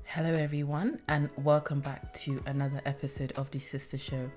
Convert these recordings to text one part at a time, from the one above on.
Hello, everyone, and welcome back to another episode of The Sister Show.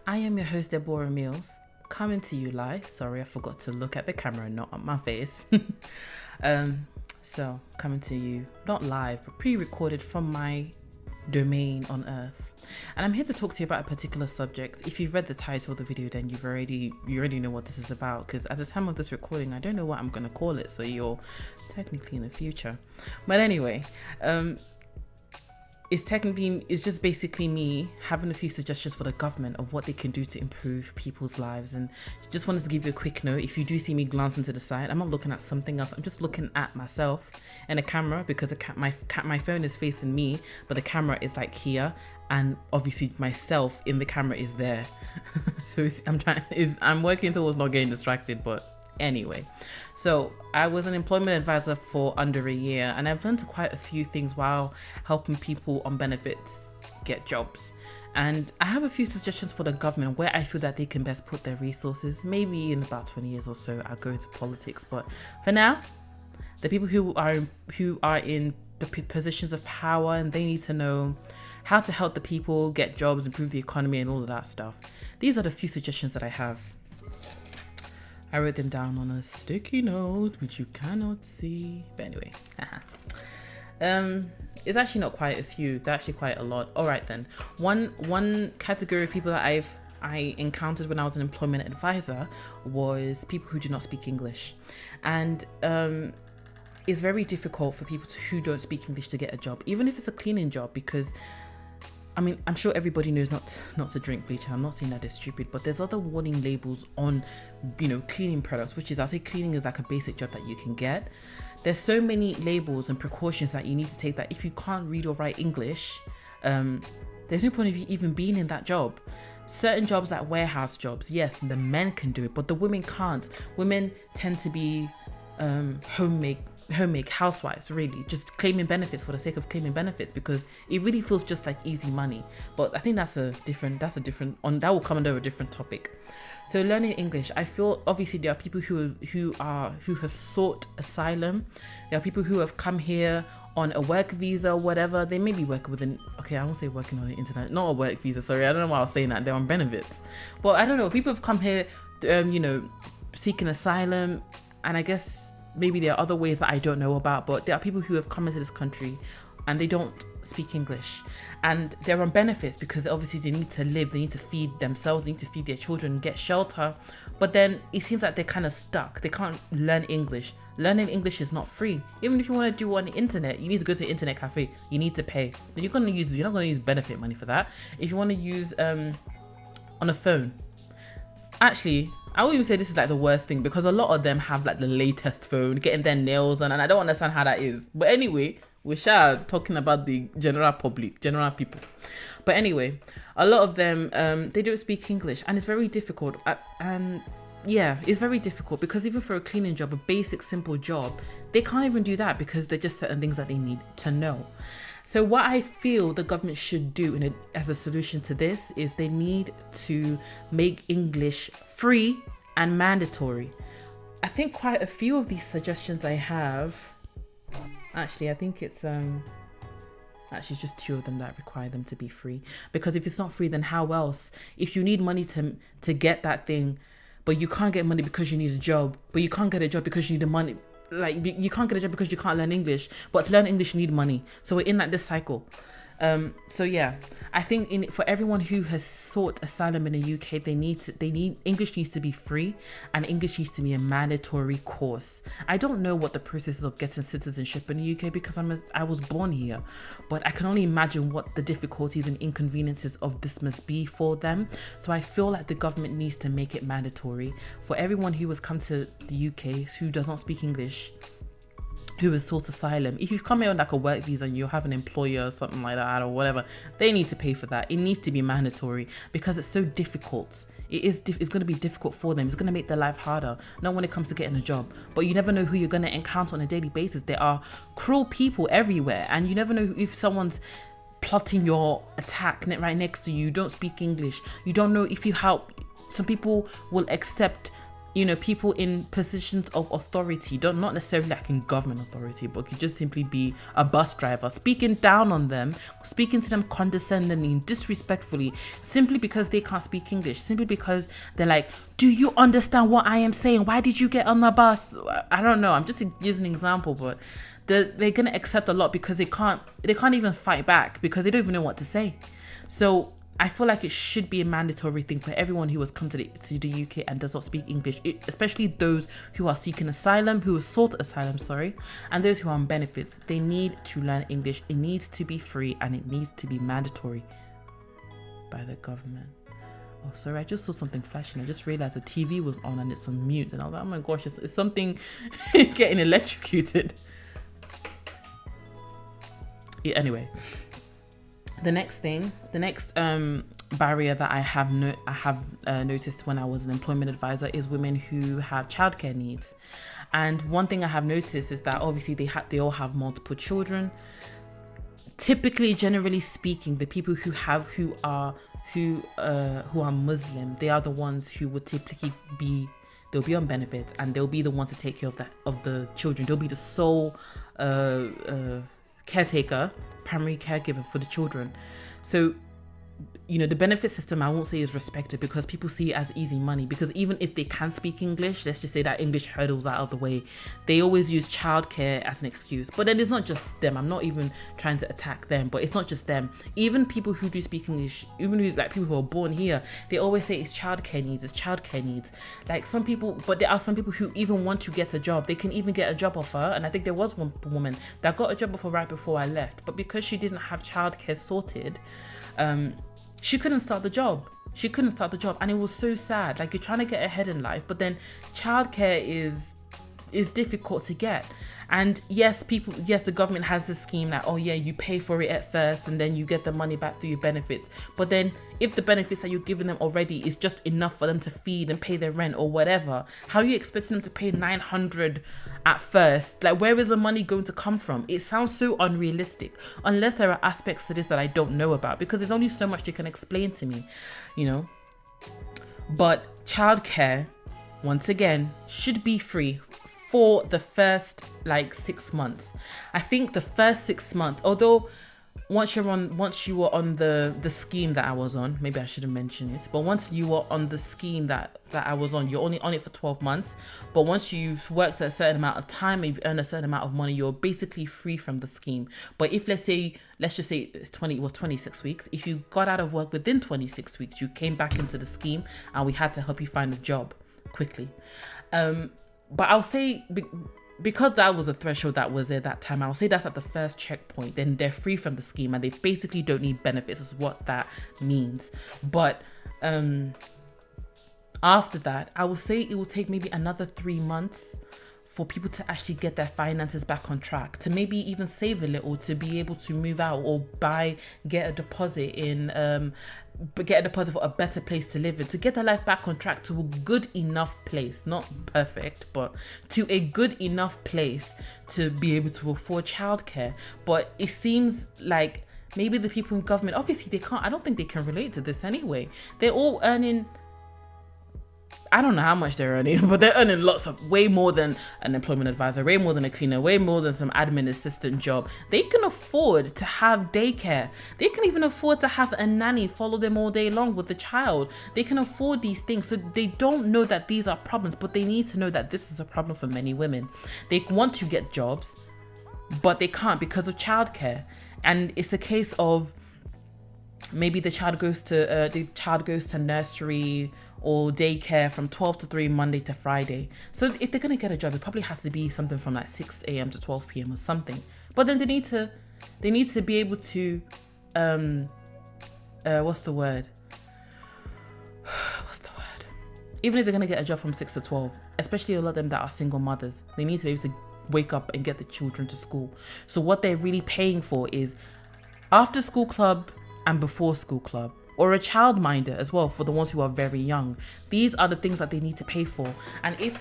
I am your host, Deborah Mills, coming to you live. Sorry, I forgot to look at the camera, not on my face. So, coming to you, not live, but pre-recorded from my domain on Earth. And I'm here to talk to you about a particular subject. If you've read the title of the video, then you already know what this is about, because at the time of this recording, I don't know what I'm going to call it, so you're technically in the future. But anyway, it's just basically me having a few suggestions for the government of what they can do to improve people's lives. And just wanted to give you a quick note. If you do see me glancing to the side, I'm not looking at something else. I'm just looking at myself and a camera, because my phone is facing me, but the camera is like here, and obviously myself in the camera is there. So I'm working towards not getting distracted, but anyway, so I was an employment advisor for under a year, and I've learned quite a few things while helping people on benefits get jobs. And I have a few suggestions for the government where I feel that they can best put their resources. Maybe in about 20 years or so, I'll go into politics. But for now, the people who are in the positions of power, and they need to know how to help the people get jobs, improve the economy, and all of that stuff. These are the few suggestions that I have. I wrote them down on a sticky note, which you cannot see. But anyway, it's actually not quite a few. They're actually quite a lot. All right then. One category of people that I encountered when I was an employment advisor was people who do not speak English, and it's very difficult for people who don't speak English to get a job, even if it's a cleaning job, because I mean, I'm sure everybody knows not to drink bleach. I'm not saying that they're stupid, but there's other warning labels on, cleaning products, which is, I'll say cleaning is like a basic job that you can get. There's so many labels and precautions that you need to take that if you can't read or write English, there's no point of you even being in that job. Certain jobs like warehouse jobs, yes, the men can do it, but the women can't. Women tend to be homemade housewives, really, just claiming benefits for the sake of claiming benefits, because it really feels just like easy money. But I think that will come under a different topic. So learning English, I feel obviously there are people who have sought asylum. There are people who have come here on a work visa or whatever. They may be working I won't say working on the internet, not a work visa, sorry, I don't know why I was saying that. They're on benefits, but I don't know, people have come here seeking asylum, and I guess maybe there are other ways that I don't know about, but there are people who have come into this country and they don't speak English, and they're on benefits because obviously they need to live, they need to feed themselves, they need to feed their children, get shelter. But then it seems like they're kind of stuck. They can't learn English. Learning English is not free. Even if you want to do it on the internet, you need to go to an internet cafe. You need to pay. You're not going to use benefit money for that. If you want to use on a phone, actually, I wouldn't even say this is like the worst thing, because a lot of them have like the latest phone, getting their nails on, and I don't understand how that is. But anyway, we're talking about the general public, general people. But anyway, a lot of them, they don't speak English, and it's very difficult. It's very difficult, because even for a cleaning job, a basic, simple job, they can't even do that because there's just certain things that they need to know. So what I feel the government should do as a solution to this is they need to make English free and mandatory. I think quite a few of these suggestions I have, actually, I think it's just two of them that require them to be free. Because if it's not free, then how else? If you need money to get that thing, but you can't get money because you need a job, but you can't get a job because you need the money. Like, you can't get a job because you can't learn English, but to learn English you need money. So we're in like this cycle. I think for everyone who has sought asylum in the UK, English needs to be free, and English needs to be a mandatory course. I don't know what the process is of getting citizenship in the UK, because I was born here, but I can only imagine what the difficulties and inconveniences of this must be for them. So I feel like the government needs to make it mandatory for everyone who has come to the UK who does not speak English, who has sought asylum. If you've come here on like a work visa and you have an employer or something like that or whatever, they need to pay for that. It needs to be mandatory, because it's so difficult. It's going to be difficult for them. It's going to make their life harder, not when it comes to getting a job. But you never know who you're going to encounter on a daily basis. There are cruel people everywhere, and you never know if someone's plotting your attack right next to you. You don't speak English. You don't know if you help. Some people will accept people in positions of authority, not necessarily like in government authority, but could just simply be a bus driver, speaking down on them, speaking to them condescendingly and disrespectfully, simply because they can't speak English, simply because they're like, do you understand what I am saying? Why did you get on the bus? I don't know. I'm just using an example, but they're going to accept a lot because they can't even fight back because they don't even know what to say. So I feel like it should be a mandatory thing for everyone who has come to the UK and does not speak English, especially those who are seeking asylum, who have sought asylum, and those who are on benefits. They need to learn English. It needs to be free and it needs to be mandatory by the government. Oh, sorry, I just saw something flashing. I just realized the TV was on and it's on mute. And I was like, oh my gosh, it's something getting electrocuted. Yeah, anyway. The next barrier that I have noticed when I was an employment advisor is women who have childcare needs. And one thing I have noticed is that obviously they all have multiple children. Typically, generally speaking, the people who are Muslim, they are the ones who would typically they'll be on benefits and they'll be the ones to take care of the children. They'll be the sole caretaker, primary caregiver for the children. So the benefit system, I won't say is respected because people see it as easy money, because even if they can speak English, let's just say that English hurdles out of the way, they always use childcare as an excuse. But then it's not just them. I'm not even trying to attack them, but it's not just them. Even people who do speak English, even like people who are born here, they always say it's childcare needs. Like some people, but there are some people who even want to get a job. They can even get a job offer. And I think there was one woman that got a job offer right before I left, but because she didn't have childcare sorted, she couldn't start the job. And it was so sad. Like, you're trying to get ahead in life, but then childcare is difficult to get. And yes, the government has this scheme that, oh yeah, you pay for it at first and then you get the money back through your benefits. But then if the benefits that you're giving them already is just enough for them to feed and pay their rent or whatever, how are you expecting them to pay 900 at first? Like, where is the money going to come from? It sounds so unrealistic, unless there are aspects to this that I don't know about, because there's only so much they can explain to me, But childcare, once again, should be free for the first 6 months. I think the first 6 months, although once you were on the scheme that I was on, maybe I shouldn't mention it, but once you were on the scheme that I was on, you're only on it for 12 months. But once you've worked a certain amount of time and you've earned a certain amount of money, you're basically free from the scheme. But if let's just say it was 26 weeks. If you got out of work within 26 weeks, you came back into the scheme and we had to help you find a job quickly. But I'll say, because that was a threshold that was there that time, I'll say that's at the first checkpoint. Then they're free from the scheme and they basically don't need benefits, is what that means. But after that, I will say it will take maybe another 3 months for people to actually get their finances back on track, to maybe even save a little, to be able to move out or get a deposit for a better place to live in, to get their life back on track to a good enough place, not perfect, but to a good enough place to be able to afford childcare. But it seems like maybe the people in government, obviously I don't think they can relate to this anyway. They're all earning, I don't know how much they're earning, but they're earning way more than an employment advisor, way more than a cleaner, way more than some admin assistant job. They can afford to have daycare. They can even afford to have a nanny follow them all day long with the child. They can afford these things. So they don't know that these are problems, but they need to know that this is a problem for many women. They want to get jobs, but they can't because of childcare. And it's a case of maybe the child goes to nursery or daycare from 12 to 3 Monday to Friday. So if they're going to get a job, it probably has to be something from 6 a.m. to 12 p.m. or something. But then they need to be able to, what's the word? Even if they're going to get a job from 6 to 12, especially a lot of them that are single mothers, they need to be able to wake up and get the children to school. So what they're really paying for is after school club and before school club, or a childminder as well for the ones who are very young. These are the things that they need to pay for. And if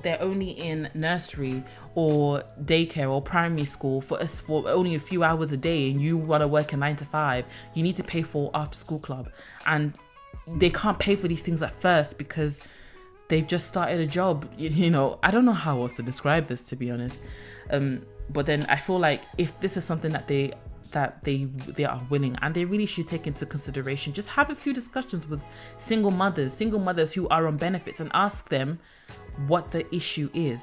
they're only in nursery or daycare or primary school for only a few hours a day, and you want to work a 9 to 5, you need to pay for after school club. And they can't pay for these things at first because they've just started a job. You know, I don't know how else to describe this, to be honest. But then I feel like if this is something that they are willing, and they really should take into consideration, just have a few discussions with single mothers who are on benefits, and ask them what the issue is,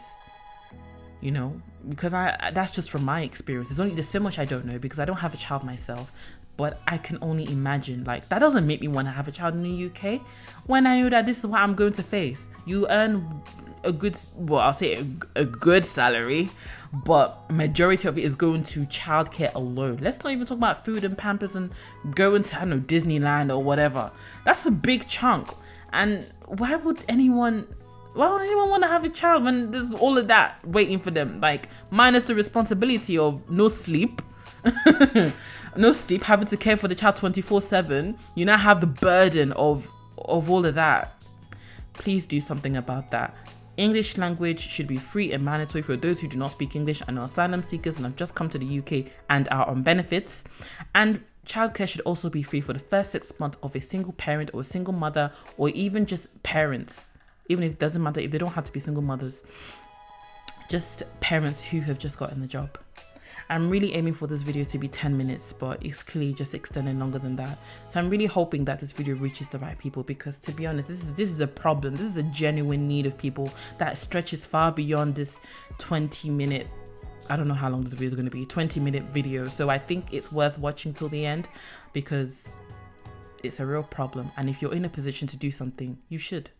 you know, because that's just from my experience. There's so much I don't know because I don't have a child myself, but I can only imagine. Like, that doesn't make me want to have a child in the UK when I know that this is what I'm going to face. You earn a good, well, I'll say a good salary, but majority of it is going to childcare alone. Let's not even talk about food and Pampers and going to, I don't know, Disneyland or whatever. That's a big chunk. And why would anyone want to have a child when there's all of that waiting for them? Like, minus the responsibility of no sleep, having to care for the child 24/7. You now have the burden of all of that. Please do something about that. English language should be free and mandatory for those who do not speak English and are asylum seekers and have just come to the UK and are on benefits. And childcare should also be free for the first 6 months of a single parent or a single mother, or even just parents. Even if it doesn't matter, if they don't have to be single mothers, just parents who have just gotten the job. I'm really aiming for this video to be 10 minutes, but it's clearly just extending longer than that. So I'm really hoping that this video reaches the right people, because to be honest, this is a problem. This is a genuine need of people that stretches far beyond this 20-minute, I don't know how long this video is going to be, 20-minute video. So I think it's worth watching till the end, because it's a real problem. And if you're in a position to do something, you should.